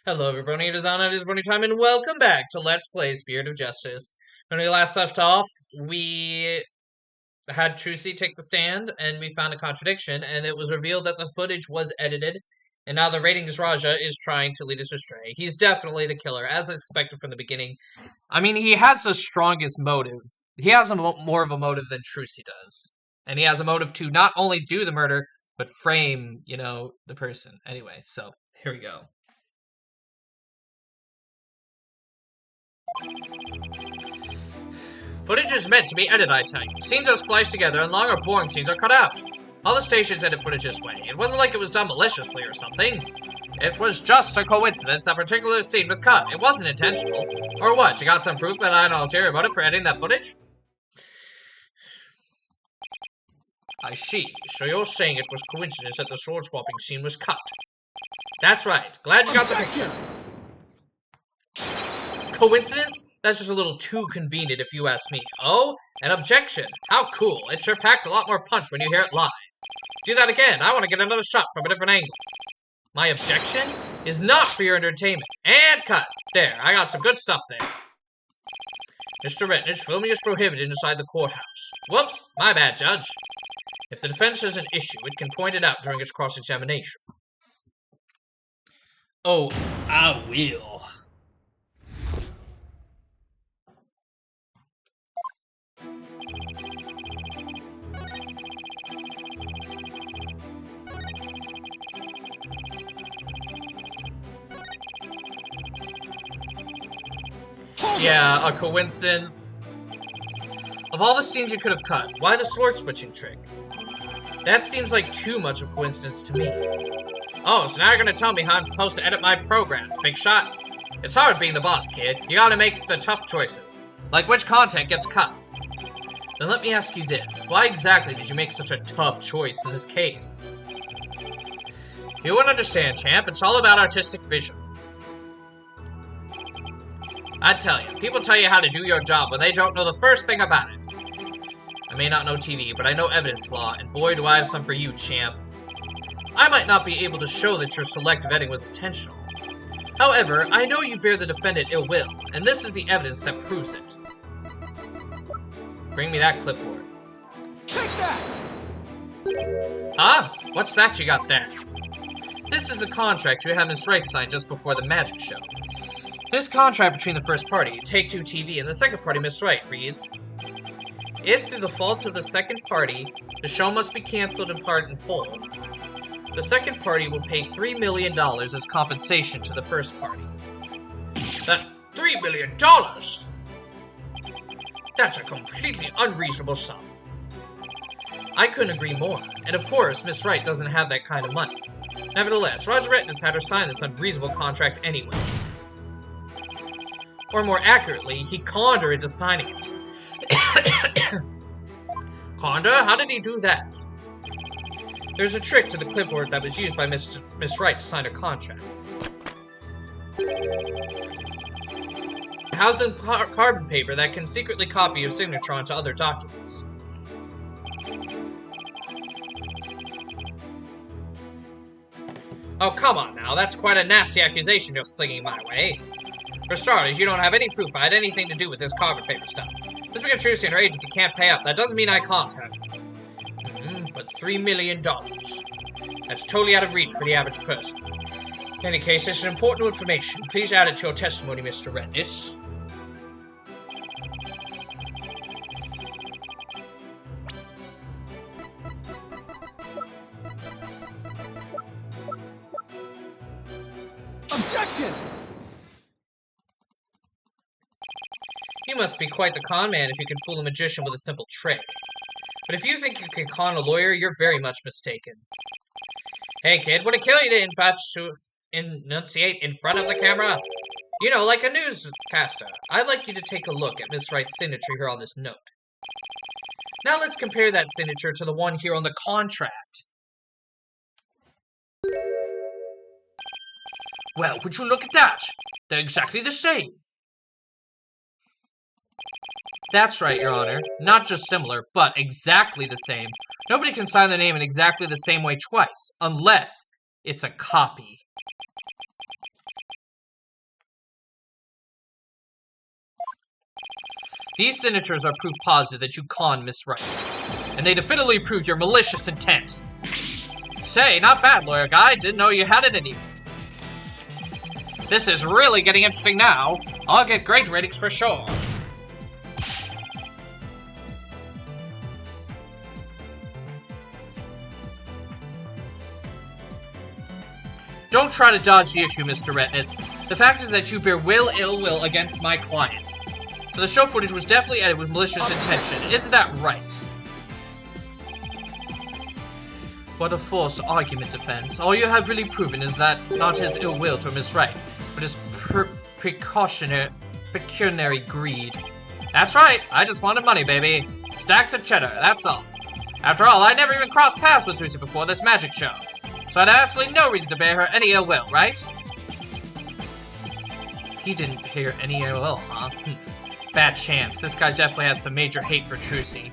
Hello everybody, it is Anna, it is morning time, and welcome back to Let's Play Spirit of Justice. When we last left off, we had Trucy take the stand, and we found a contradiction, and it was revealed that the footage was edited, and now the ratings Raja is trying to lead us astray. He's definitely the killer, as I suspected from the beginning. I mean, he has the strongest motive. He has more of a motive than Trucy does. And he has a motive to not only do the murder, but frame, the person. Anyway, so, here we go. Footage is meant to be edited, I tell you. Scenes are spliced together and long or boring scenes are cut out. All the stations edit footage this way. It wasn't like it was done maliciously or something. It was just a coincidence that particular scene was cut. It wasn't intentional. Or what, you got some proof that I had an ulterior motive for editing that footage? I see. So you're saying it was coincidence that the sword swapping scene was cut. That's right. Glad you got the picture. Coincidence? That's just a little too convenient if you ask me. Oh, an objection. How cool. It sure packs a lot more punch when you hear it live. Do that again. I want to get another shot from a different angle. My objection is not for your entertainment. And cut. There, I got some good stuff there. Mr. Retnich, filming is prohibited inside the courthouse. Whoops, my bad, Judge. If the defense has an issue, it can point it out during its cross-examination. Oh, I will. Yeah, a coincidence. Of all the scenes you could have cut, why the sword switching trick? That seems like too much of a coincidence to me. Oh, so now you're gonna tell me how I'm supposed to edit my programs, big shot? It's hard being the boss, kid. You gotta make the tough choices. Like which content gets cut. Then let me ask you this. Why exactly did you make such a tough choice in this case? You wouldn't understand, champ. It's all about artistic vision. I tell you, people tell you how to do your job when they don't know the first thing about it. I may not know TV, but I know evidence law, and boy do I have some for you, champ. I might not be able to show that your selective editing was intentional. However, I know you bear the defendant ill will, and this is the evidence that proves it. Bring me that clipboard. Take that! Ah, what's that you got there? This is the contract you had Miss Wright sign just before the magic show. This contract between the first party, Take-Two TV, and the second party, Miss Wright, reads, if through the faults of the second party, the show must be canceled in part and full, the second party will pay $3 million as compensation to the first party. That $3 million? That's a completely unreasonable sum. I couldn't agree more, and of course, Miss Wright doesn't have that kind of money. Nevertheless, Roger Retnitz had her sign this unreasonable contract anyway. Or more accurately, he conned her into signing it. Conned her? How did he do that? There's a trick to the clipboard that was used by Miss Wright to sign her contract. Housed in carbon paper that can secretly copy your signature onto other documents. Oh, come on now, that's quite a nasty accusation you're slinging my way. For starters, you don't have any proof I had anything to do with this carbon paper stuff. Just because Trucy and her agency can't pay up, that doesn't mean I can't have it. But $3 million. That's totally out of reach for the average person. In any case, this is important information. Please add it to your testimony, Mr. Retnitz. Objection! You must be quite the con man if you can fool a magician with a simple trick. But if you think you can con a lawyer, you're very much mistaken. Hey kid, would it kill you to enunciate in front of the camera? You know, like a newscaster. I'd like you to take a look at Miss Wright's signature here on this note. Now let's compare that signature to the one here on the contract. Well, would you look at that? They're exactly the same. That's right, Your Honor. Not just similar, but exactly the same. Nobody can sign their name in exactly the same way twice, unless it's a copy. These signatures are proof positive that you conned Miss Wright. And they definitively prove your malicious intent. Say, not bad, lawyer guy. Didn't know you had it in you. This is really getting interesting now. I'll get great ratings for sure. Don't try to dodge the issue, Mr. Retnitz. The fact is that you bear ill will against my client. So the show footage was definitely edited with malicious intention. Isn't that right? What a false argument, defense. All you have really proven is that not his ill will toward Miss Wright, but his pecuniary greed. That's right. I just wanted money, baby. Stacks of cheddar, that's all. After all, I never even crossed paths with Rues before this magic show. So I had absolutely no reason to bear her any ill will, right? He didn't bear any ill will, huh? Bad chance. This guy definitely has some major hate for Trilogy.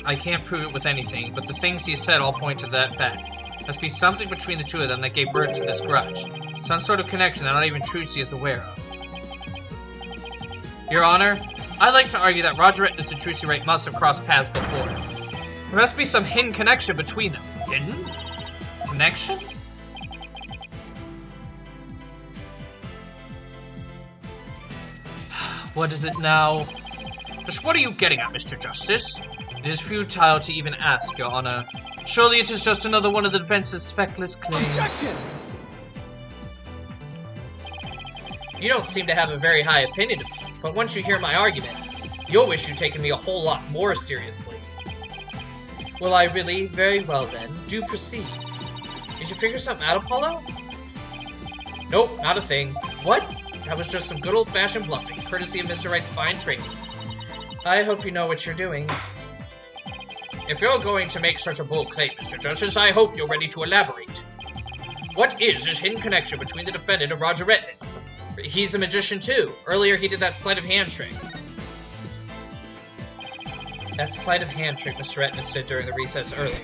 I can't prove it with anything, but the things he said all point to that fact. Must be something between the two of them that gave birth to this grudge. Some sort of connection that not even Trilogy is aware of. Your Honor, I'd like to argue that Roger Retnitz and Trilogy Wright must have crossed paths before. There must be some hidden connection between them. Hidden? Connection? What is it now? Just what are you getting at, Mr. Justice? It is futile to even ask, Your Honor. Surely it is just another one of the defense's speckless claims. Objection! You don't seem to have a very high opinion of me, but once you hear my argument, you'll wish you'd taken me a whole lot more seriously. Will I really? Very well then. Do proceed. Did you figure something out, Apollo? Nope, not a thing. What? That was just some good old-fashioned bluffing, courtesy of Mr. Wright's fine training. I hope you know what you're doing. If you're going to make such a bold claim, Mr. Justice, I hope you're ready to elaborate. What is this hidden connection between the defendant and Roger Retnitz? He's a magician too. Earlier he did that sleight of hand trick. That sleight of hand trick Mr. Retnitz did during the recess earlier.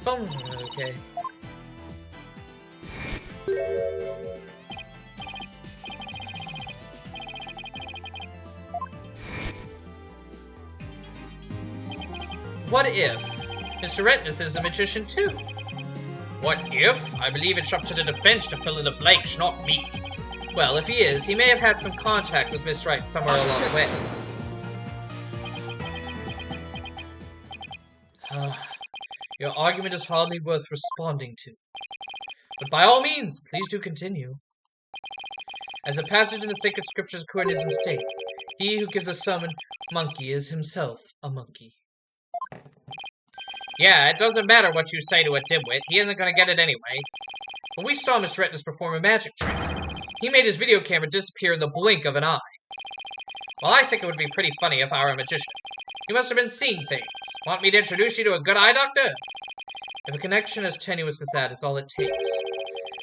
Phone, okay. What if Mr. Retnitz is a magician too? What if? I believe it's up to the defense to fill in the blanks, not me. Well, if he is, he may have had some contact with Miss Wright somewhere along the way. Your argument is hardly worth responding to. But by all means, please do continue. As a passage in the sacred scriptures Quirnism states, he who gives a summon monkey is himself a monkey. Yeah, it doesn't matter what you say to a dimwit, he isn't gonna get it anyway. When we saw Mr. Retnitz perform a magic trick, he made his video camera disappear in the blink of an eye. Well, I think it would be pretty funny if I were a magician. You must have been seeing things. Want me to introduce you to a good eye doctor? If a connection as tenuous as that is all it takes,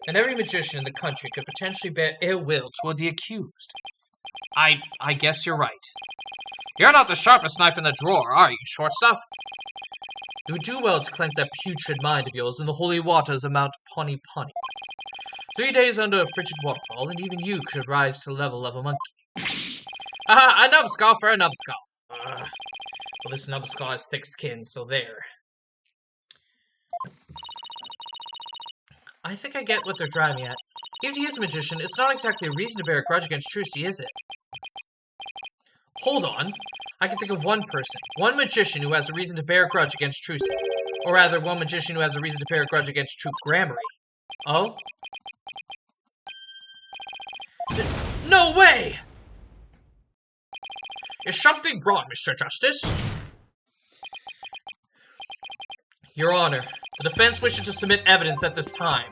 then every magician in the country could potentially bear ill will toward the accused. I guess you're right. You're not the sharpest knife in the drawer, are you, short stuff? You would do well to cleanse that putrid mind of yours in the holy waters of Mount Pony Pony. 3 days under a frigid waterfall, and even you could rise to the level of a monkey. A numbskull for a numbskull. Well, this numbskull has thick skin, so there. I think I get what they're driving at. Even if he is a magician, it's not exactly a reason to bear a grudge against Trilogy, is it? Hold on. I can think of one person, one magician who has a reason to bear a grudge against Trilogy. Or rather, one magician who has a reason to bear a grudge against Troop Grammary. Oh? No way! Is something wrong, Mr. Justice? Your Honor, the defense wishes to submit evidence at this time.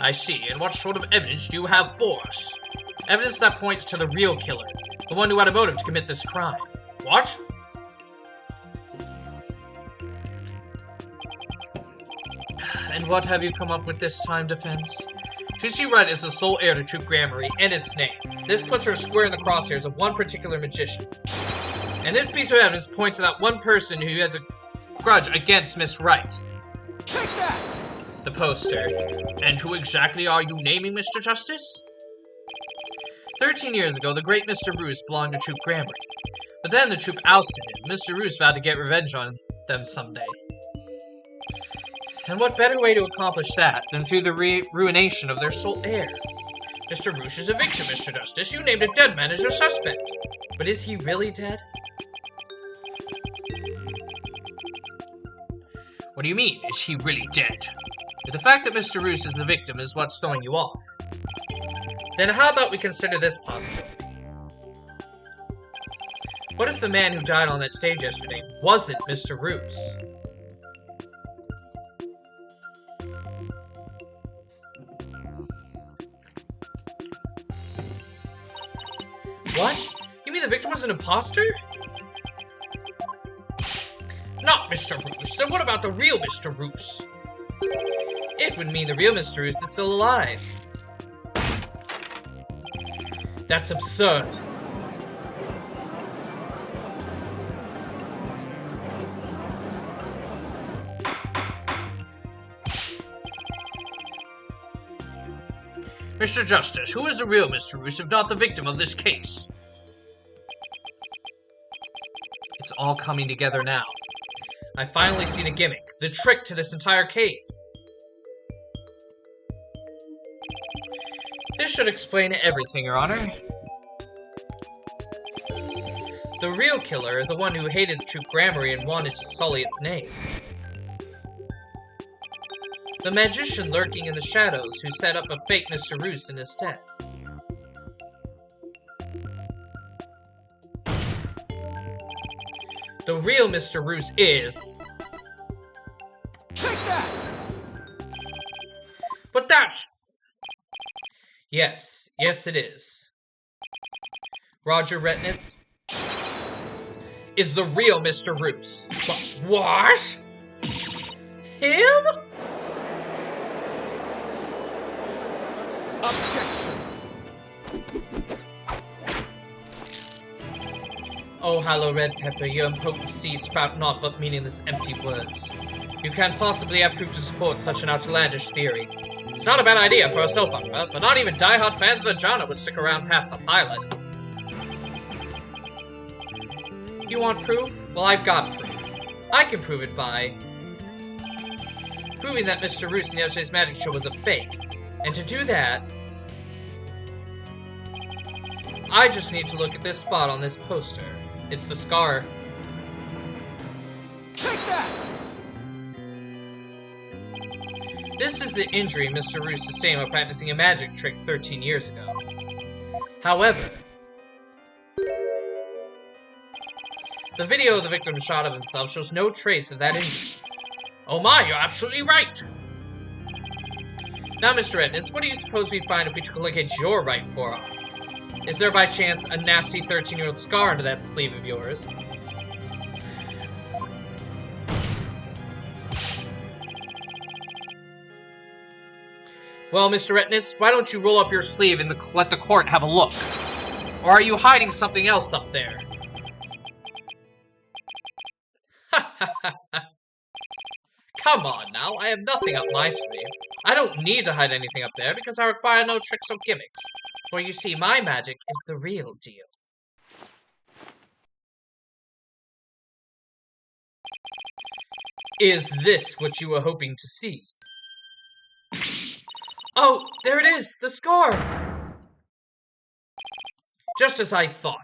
I see, and what sort of evidence do you have for us? Evidence that points to the real killer, the one who had a motive to commit this crime. What? And what have you come up with this time, defense? Trilogy Wright is the sole heir to Troop Grammary and its name. This puts her square in the crosshairs of one particular magician. And this piece of evidence points to that one person who has a grudge against Miss Wright. Take that! The poster. And who exactly are you naming, Mr. Justice? 13 years ago, the great Mr. Rues belonged to Troop Grammary. But then the troop ousted him. Mr. Rues vowed to get revenge on them someday. And what better way to accomplish that than through the ruination of their sole heir? Mr. Rues is a victim, Mr. Justice. You named a dead man as your suspect. But is he really dead? What do you mean, is he really dead? The fact that Mr. Rues is a victim is what's throwing you off. Then how about we consider this possibility? What if the man who died on that stage yesterday wasn't Mr. Rues? What? You mean the victim was an imposter? Not Mr. Rues. Then what about the real Mr. Rues? It would mean the real Mr. Rues is still alive. That's absurd. Mr. Justice, who is the real Mr. Rues if not the victim of this case? It's all coming together now. I finally see the gimmick, the trick to this entire case. This should explain everything, Your Honor. The real killer, the one who hated Troop Grammary and wanted to sully its name. The magician lurking in the shadows who set up a fake Mr. Rues in his stead. The real Mr. Rues is... Take that! But that's... Yes, it is. Roger Retnitz is the real Mr. Rues. What? Him? Objection! Oh, hallow red pepper, your impotent seed sprout naught but meaningless empty words. You can't possibly have proof to support such an outlandish theory. It's not a bad idea for a soap opera, but not even die-hard fans of the genre would stick around past the pilot. You want proof? Well, I've got proof. I can prove it by... proving that Mr. Rues in yesterday's magic show was a fake. And to do that... I just need to look at this spot on this poster. It's the scar. Take that! This is the injury Mr. Rues sustained while practicing a magic trick 13 years ago. However, the video of the victim's shot of himself shows no trace of that injury. Oh my, you're absolutely right! Now, Mr. Edmonds, what do you suppose we'd find if we took a look at your right forearm? Is there by chance a nasty 13-year-old scar under that sleeve of yours? Well, Mr. Retnitz, why don't you roll up your sleeve and let the court have a look? Or are you hiding something else up there? Come on now, I have nothing up my sleeve. I don't need to hide anything up there because I require no tricks or gimmicks. For you see, my magic is the real deal. Is this what you were hoping to see? Oh, there it is! The scar! Just as I thought.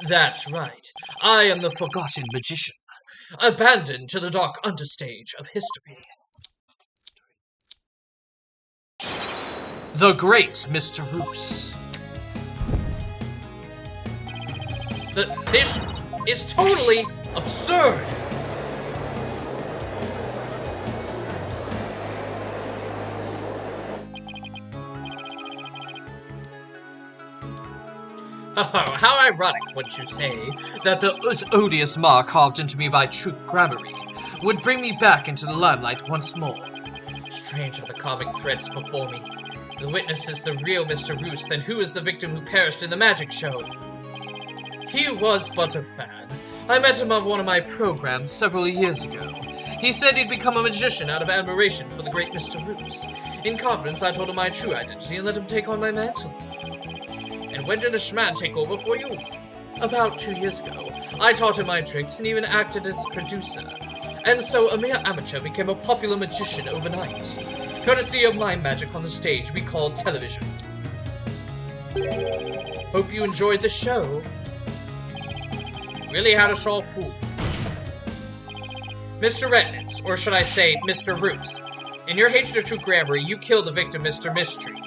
That's right. I am the forgotten magician, abandoned to the dark understage of history. The great Mr. Rues. This is totally absurd! Oh, how ironic, wouldn't you say, that the odious mark carved into me by Troop Grammary would bring me back into the limelight once more. Strange are the comic threads before me. The witness is the real Mr. Rues, then who is the victim who perished in the magic show? He was but a fan. I met him on one of my programs several years ago. He said he'd become a magician out of admiration for the great Mr. Rues. In confidence, I told him my true identity and let him take on my mantle. And when did this man take over for you? About 2 years ago. I taught him my tricks and even acted as producer. And so a mere amateur became a popular magician overnight. Courtesy of my magic on the stage we call television. Hope you enjoyed the show. Really had us all fooled. Mr. Rednitz, or should I say, Mr. Rues. In your hatred of true grammar, you killed the victim, Mr. Mystery.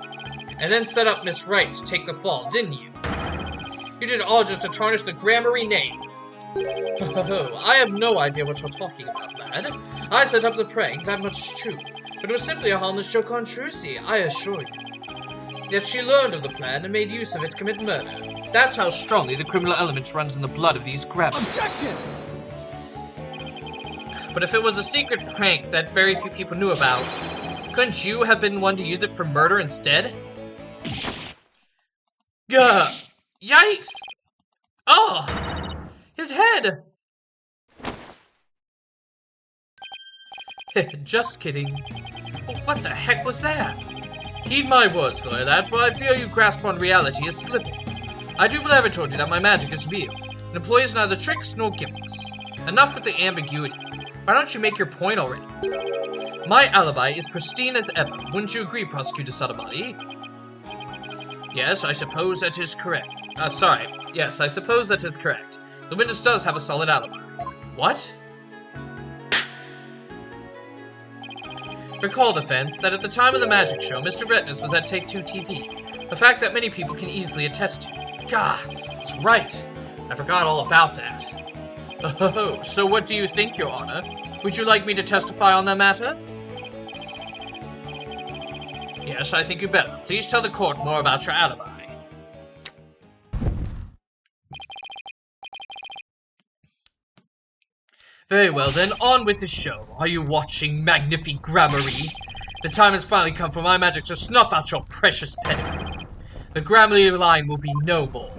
And then set up Miss Wright to take the fall, didn't you? You did it all just to tarnish the Grammary name. I have no idea what you're talking about, lad. I set up the prank, that much is true. But it was simply a harmless joke on Trilogy, I assure you. Yet she learned of the plan and made use of it to commit murder. That's how strongly the criminal element runs in the blood of these grabbers. Objection! But if it was a secret prank that very few people knew about, couldn't you have been one to use it for murder instead? Gah! Yikes! Oh! His head! Just kidding. What the heck was that? Heed my words, lad, for I fear you grasp on reality is slipping. I do believe I told you that my magic is real, and employs neither tricks nor gimmicks. Enough with the ambiguity. Why don't you make your point already? My alibi is pristine as ever. Wouldn't you agree, Prosecutor Sadamati? Yes, I suppose that is correct. Yes, I suppose that is correct. The witness does have a solid alibi. What? Recall, defense, that at the time of the magic show, Mr. Rednitz was at Take-Two TV. A fact that many people can easily attest to. Gah, that's right. I forgot all about that. Oh, so what do you think, Your Honor? Would you like me to testify on that matter? Yes, I think you better. Please tell the court more about your alibi. Very well then, on with the show. Are you watching, Magnifique Grammarly? The time has finally come for my magic to snuff out your precious pedigree. The Grammarly line will be no more.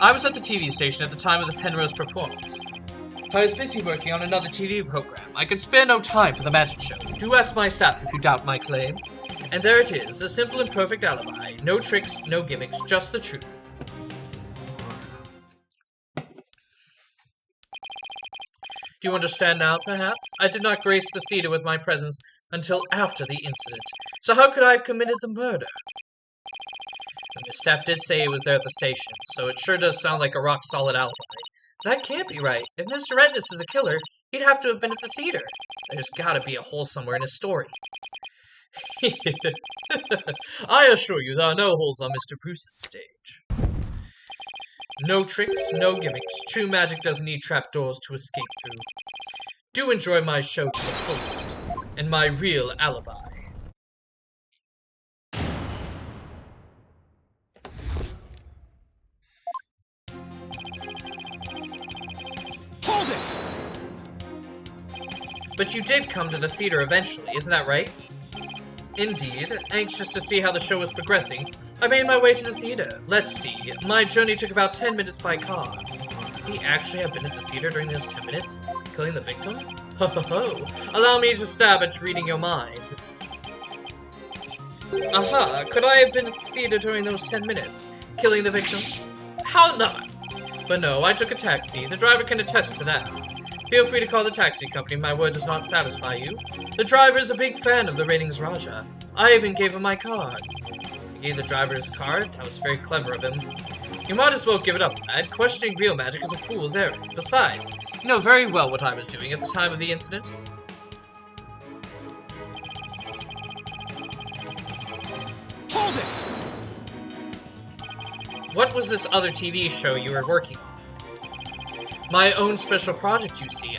I was at the TV station at the time of the Penrose performance. I was busy working on another TV program. I could spare no time for the magic show. Do ask my staff if you doubt my claim. And there it is, a simple and perfect alibi. No tricks, no gimmicks, just the truth. Do you understand now, perhaps? I did not grace the theater with my presence until after the incident. So how could I have committed the murder? Miss Staff did say he was there at the station, so it sure does sound like a rock-solid alibi. That can't be right. If Mr. Rednitz is a killer, he'd have to have been at the theater. There's gotta be a hole somewhere in his story. I assure you there are no holes on Mr. Bruce's stage. No tricks, no gimmicks. True magic doesn't need trapdoors to escape through. Do enjoy my show to the fullest, and my real alibi. Hold it! But you did come to the theater eventually, isn't that right? Indeed. Anxious to see how the show was progressing, I made my way to the theater. Let's see. My journey took about 10 minutes by car. Could he actually have been at the theater during those 10 minutes? Killing the victim? Ho ho ho. Allow me to stab at reading your mind. Aha! Could I have been at the theater during those 10 minutes? Killing the victim? How not? But no, I took a taxi. The driver can attest to that. Feel free to call the taxi company if my word does not satisfy you. The driver is a big fan of the ratings Raja. I even gave him my card. He gave the driver his card? That was very clever of him. You might as well give it up, lad. Questioning real magic is a fool's errand. Besides, you know very well what I was doing at the time of the incident. Hold it! What was this other TV show you were working on? My own special project, you see.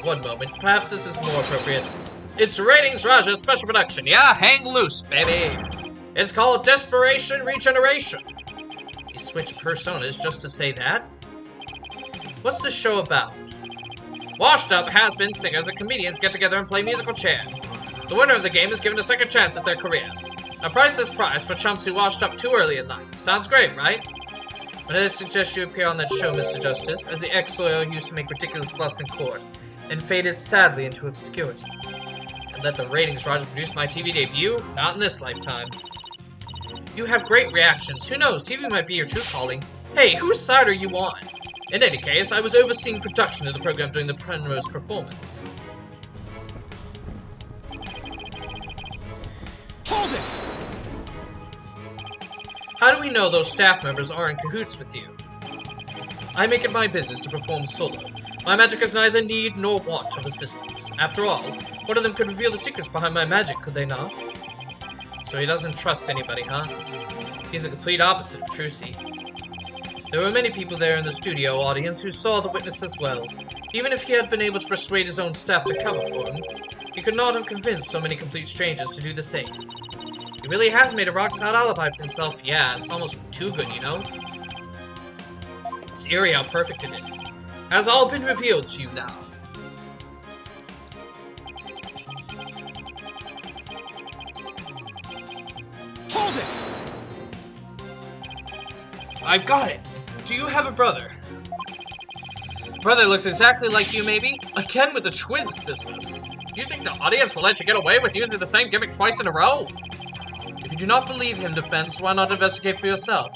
One moment. Perhaps this is more appropriate. It's Ratings Raja's special production. Yeah, hang loose, baby. It's called Desperation Regeneration. You switch personas just to say that? What's the show about? Washed-up has-been singers and comedians get together and play musical chairs. The winner of the game is given a second chance at their career. A priceless prize for chumps who washed up too early in life. Sounds great, right? But I suggest you appear on that show, Mr. Justice, as the ex-lawyer who used to make ridiculous bluffs in court, and faded sadly into obscurity. And let the ratings rise to produce my TV debut? Not in this lifetime. You have great reactions. Who knows, TV might be your true calling. Hey, whose side are you on? In any case, I was overseeing production of the program during the Penrose performance. Hold it! How do we know those staff members are in cahoots with you? I make it my business to perform solo. My magic has neither need nor want of assistance. After all, one of them could reveal the secrets behind my magic, could they not? So he doesn't trust anybody, huh? He's the complete opposite of Trucy. There were many people there in the studio audience who saw the witness as well. Even if he had been able to persuade his own staff to cover for him, he could not have convinced so many complete strangers to do the same. He really has made a rock-solid alibi for himself. Yeah, it's almost too good, you know? It's eerie how perfect it is. Has all been revealed to you now. Hold it! I've got it! Do you have a brother? Brother looks exactly like you, maybe? Again with the twins business. You think the audience will let you get away with using the same gimmick twice in a row? If you do not believe him, Defense, why not investigate for yourself?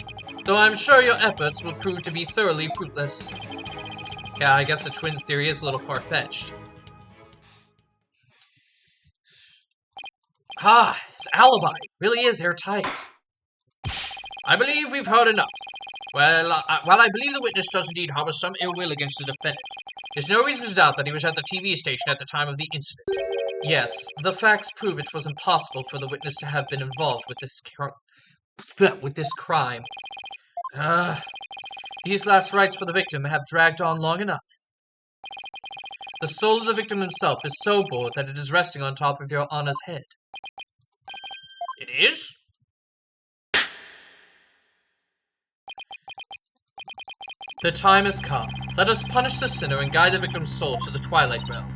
Though I'm sure your efforts will prove to be thoroughly fruitless. Yeah, I guess the twins theory is a little far-fetched. Ah, his alibi really is airtight. I believe we've heard enough. Well, while I believe the witness does indeed harbor some ill will against the defendant, there's no reason to doubt that he was at the TV station at the time of the incident. Yes, the facts prove it was impossible for the witness to have been involved with this crime. These last rites for the victim have dragged on long enough. The soul of the victim himself is so bored that it is resting on top of your Honor's head. It is? The time has come. Let us punish the sinner and guide the victim's soul to the Twilight Realm.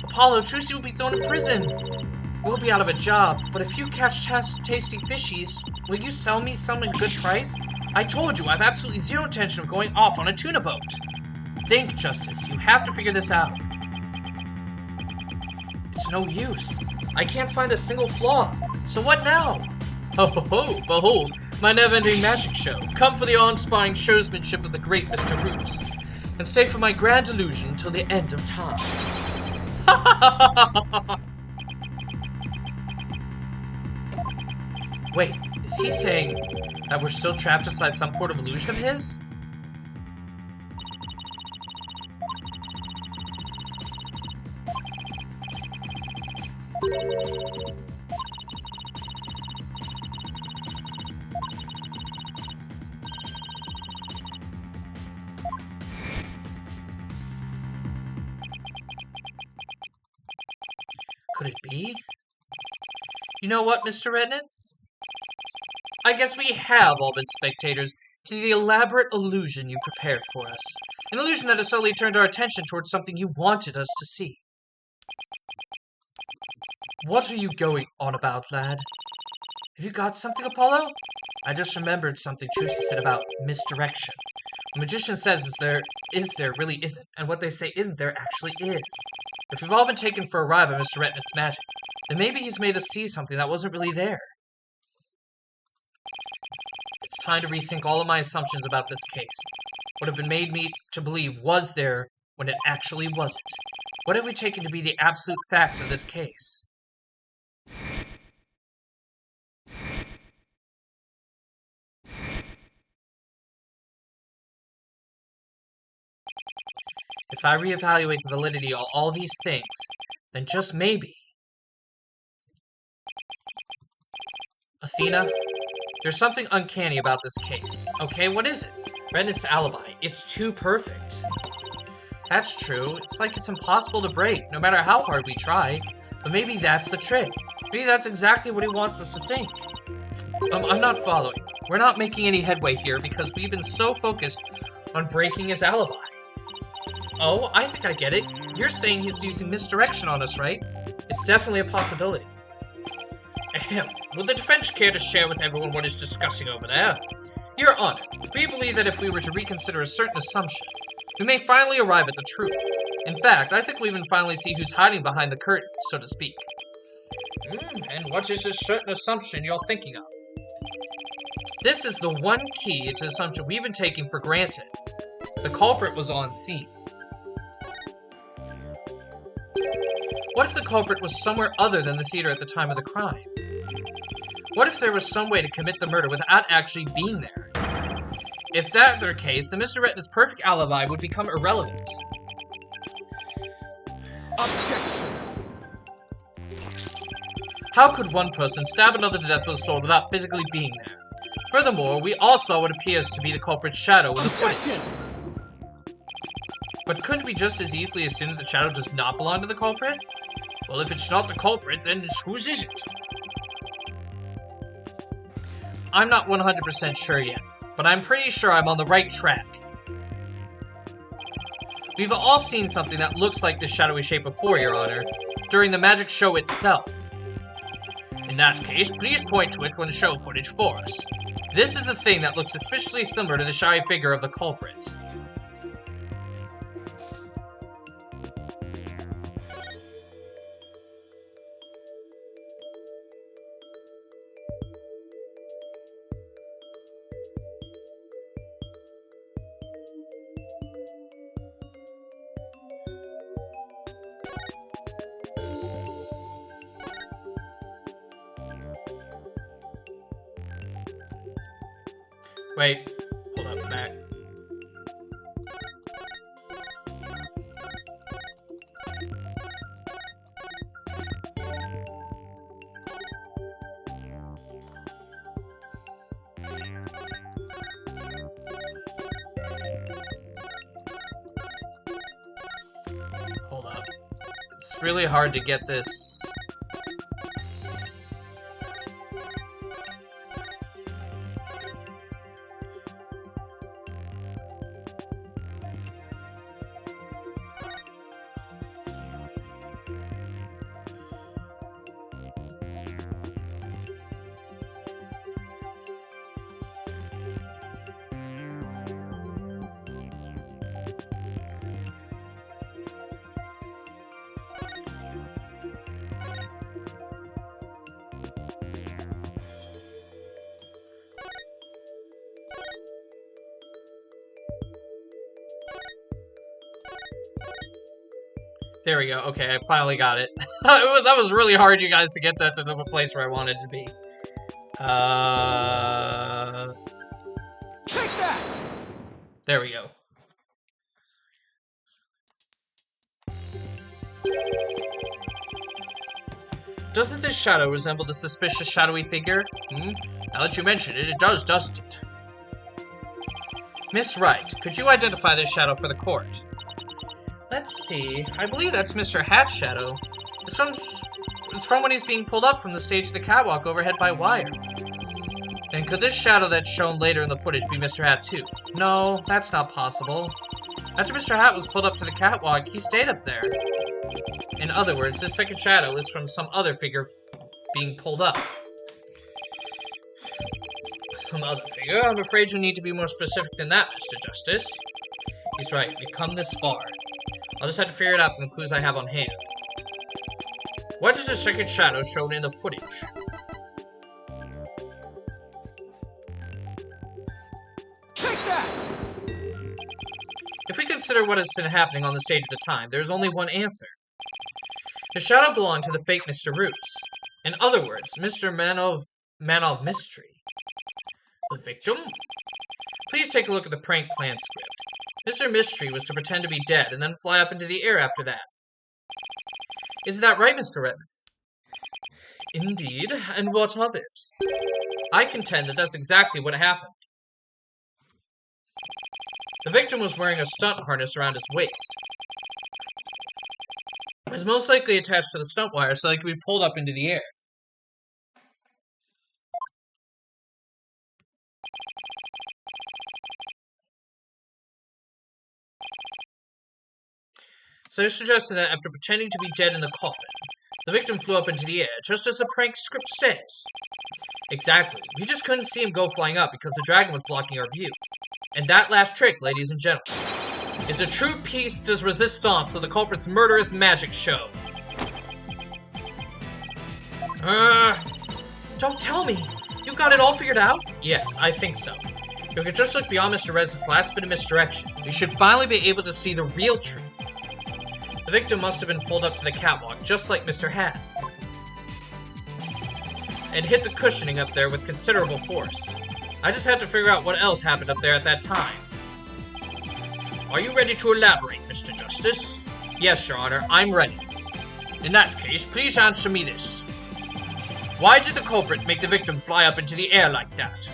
Apollo, Trucy will be thrown in prison. We'll be out of a job, but if you catch tasty fishies, will you sell me some at a good price? I told you, I have absolutely zero intention of going off on a tuna boat. Think, Justice. You have to figure this out. It's no use. I can't find a single flaw. So what now? Ho ho ho, behold, my never-ending magic show. Come for the awe-inspiring showsmanship of the great Mr. Rues, and stay for my grand illusion till the end of time. Wait, is he saying that we're still trapped inside some sort of illusion of his? Could it be? You know what, Mr. Rednitz? I guess we have all been spectators to the elaborate illusion you prepared for us. An illusion that has solely turned our attention towards something you wanted us to see. What are you going on about, lad? Have you got something, Apollo? I just remembered something Trucy said about misdirection. The magician says there really isn't, and what they say isn't there actually is. If we've all been taken for a ride by Mr. Rednitz's magic, then maybe he's made us see something that wasn't really there. It's time to rethink all of my assumptions about this case. What have been made me to believe was there when it actually wasn't. What have we taken to be the absolute facts of this case? If I reevaluate the validity of all these things, then just maybe... Athena, there's something uncanny about this case. Okay, what is it? Rednitz's alibi. It's too perfect. That's true. It's like it's impossible to break, no matter how hard we try. But maybe that's the trick. Maybe that's exactly what he wants us to think. I'm not following. We're not making any headway here because we've been so focused on breaking his alibi. Oh, I think I get it. You're saying he's using misdirection on us, right? It's definitely a possibility. Ahem. Would the defense care to share with everyone what is discussing over there? Your Honor, we believe that if we were to reconsider a certain assumption, we may finally arrive at the truth. In fact, I think we even finally see who's hiding behind the curtain, so to speak. And what is this certain assumption you're thinking of? This is the one key to the assumption we've been taking for granted. The culprit was on scene. What if the culprit was somewhere other than the theater at the time of the crime? What if there was some way to commit the murder without actually being there? If that were the case, then Mr. Retina's perfect alibi would become irrelevant. Objection! How could one person stab another to death with a sword without physically being there? Furthermore, we all saw what appears to be the culprit's shadow in the footage. But couldn't we just as easily assume that the shadow does not belong to the culprit? Well, if it's not the culprit, then whose is it? I'm not 100% sure yet, but I'm pretty sure I'm on the right track. We've all seen something that looks like this shadowy shape before, Your Honor, during the magic show itself. In that case, please point to it when show footage for us. This is the thing that looks suspiciously similar to the shadowy figure of the culprit. Wait, hold up, back. Hold up. It's really hard to get this. There we go. Okay, I finally got it. That was really hard, you guys, to get that to the place where I wanted to be. Take that! There we go. Doesn't this shadow resemble the suspicious shadowy figure? Now that you mention it, it does, doesn't it? Miss Wright, could you identify this shadow for the court? Let's see. I believe that's Mr. Hat's shadow. It's from when he's being pulled up from the stage to the catwalk overhead by wire. And could this shadow that's shown later in the footage be Mr. Hat too? No, that's not possible. After Mr. Hat was pulled up to the catwalk, he stayed up there. In other words, this second shadow is from some other figure being pulled up. Some other figure? I'm afraid you need to be more specific than that, Mr. Justice. He's right, we've come this far. I'll just have to figure it out from the clues I have on hand. What is the second shadow shown in the footage? Take that! If we consider what has been happening on the stage at the time, there's only one answer. The shadow belonged to the fake Mr. Rues. In other words, Mr. Man of Mystery. The victim? Please take a look at the prank plan script. Mr. Mystery was to pretend to be dead and then fly up into the air after that. Isn't that right, Mr. Redmond? Indeed, and what of it? I contend that that's exactly what happened. The victim was wearing a stunt harness around his waist. It was most likely attached to the stunt wire so they could be pulled up into the air. So you're suggesting that after pretending to be dead in the coffin, The victim flew up into the air, just as the prank script says. Exactly. We just couldn't see him go flying up because the dragon was blocking our view. And that last trick, ladies and gentlemen, is a true piece de resistance of the culprit's murderous magic show. Don't tell me. You got it all figured out? Yes, I think so. If we could just look beyond Mr. Rez's last bit of misdirection, we should finally be able to see the real truth. The victim must have been pulled up to the catwalk, just like Mr. had, and hit the cushioning up there with considerable force. I just had to figure out what else happened up there at that time. Are you ready to elaborate, Mr. Justice? Yes, Your Honor, I'm ready. In that case, please answer me this. Why did the culprit make the victim fly up into the air like that?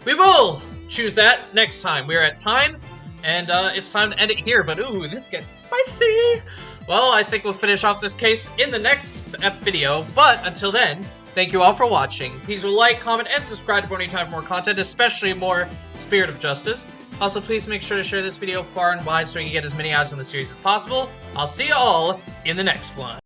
We will choose that next time. We're at time, and it's time to end it here, but ooh, this gets spicy! Well, I think we'll finish off this case in the next video, but until then, thank you all for watching. Please like, comment, and subscribe for any time for more content, especially more Spirit of Justice. Also, please make sure to share this video far and wide so you can get as many ads in the series as possible. I'll see you all in the next one.